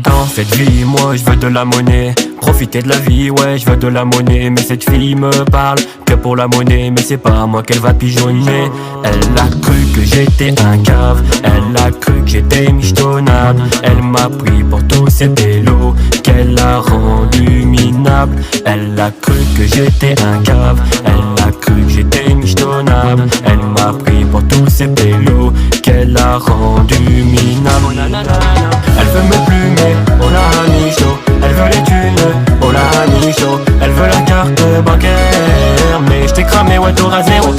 Dans cette vie, moi je veux de la monnaie. Profiter de la vie, ouais, je veux de la monnaie. Mais cette fille me parle que pour la monnaie. Mais c'est pas à moi qu'elle va pigeonner. Elle a cru que j'étais un cave. Elle a cru que j'étais michetonnable. Elle m'a pris pour tous ces pélos qu'elle a rendu minable. Elle a cru que j'étais un cave. Elle a cru que j'étais michetonnable. Elle m'a pris pour tous ces pélos qu'elle a rendu minable. Elle veut me plumer, oh la micho. Elle veut les thunes, oh la micho. Elle veut la carte bancaire, mais j't'ai cramé, ouais t'auras zéro.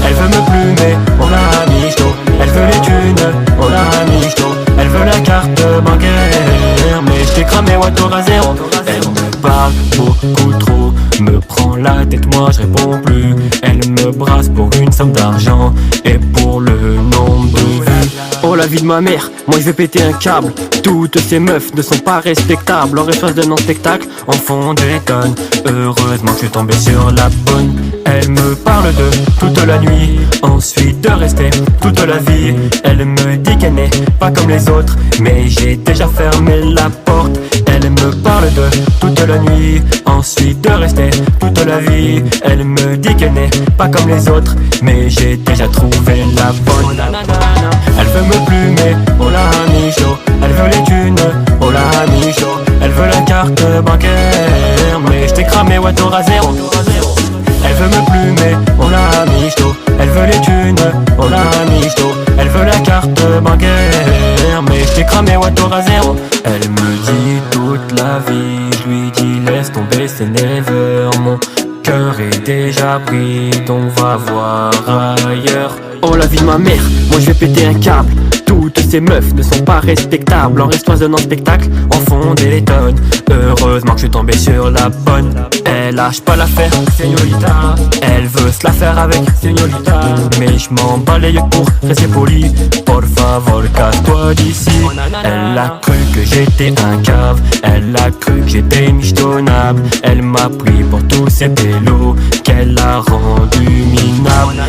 Elle veut me plumer, oh la micho. Elle veut les thunes, oh la micho. Elle veut la carte bancaire, mais j't'ai cramé, ouais t'auras zéro. Elle me parle beaucoup trop, me prend la tête, moi je réponds plus. Elle me brasse pour une somme d'argent et pour le nombre de vues. Oh la vie de ma mère, moi je vais péter un câble. Toutes ces meufs ne sont pas respectables. En espace d'un spectacle, en fond des tonnes. Heureusement que je suis tombé sur la bonne. Elle me parle de toute la nuit, ensuite de rester toute la vie. Elle me dit qu'elle n'est pas comme les autres, mais j'ai déjà fermé la porte. Elle me parle de toute la nuit, ensuite de rester toute la vie. Elle me dit qu'elle n'est pas comme les autres, mais j'ai déjà trouvé la bonne. Elle veut me plumer, oh la micho. Elle veut les thunes, oh la micho. Elle veut la carte bancaire, mais j't'ai cramé, ouais t'auras zéro. Elle veut me plumer, oh la micho. Elle veut les thunes, oh la micho. Elle veut la carte bancaire, mais j't'ai cramé, ouais t'auras zéro. Elle me dit toute la vie, je lui dis laisse tomber, c'est never. Mon cœur est déjà pris, donc va voir ailleurs. Oh la vie de ma mère, moi je vais péter un câble. Toutes ces meufs ne sont pas respectables. En restant dans un spectacle, en fond des tonnes. Heureusement que je suis tombé sur la bonne. Elle lâche pas l'affaire, señorita. Elle veut se la faire avec, señorita. Mais je m'en bats les yeux pour rester poli. Por favor, casse-toi d'ici. Elle a cru que j'étais un cave. Elle a cru que j'étais michetonnable. Elle m'a pris pour tous ces pélos qu'elle a rendu minable.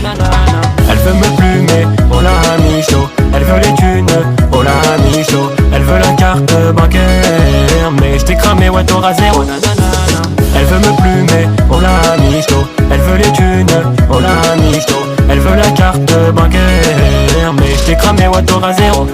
Elle veut me plumer, oh la micho. Elle veut les thunes, oh la micho. Elle veut la carte bancaire, mais j't'ai cramé, ouais t'auras zéro. Elle veut me plumer, oh la micho. Elle veut les thunes, oh la micho. Elle veut la carte bancaire, mais j't'ai cramé, ouais t'auras zéro.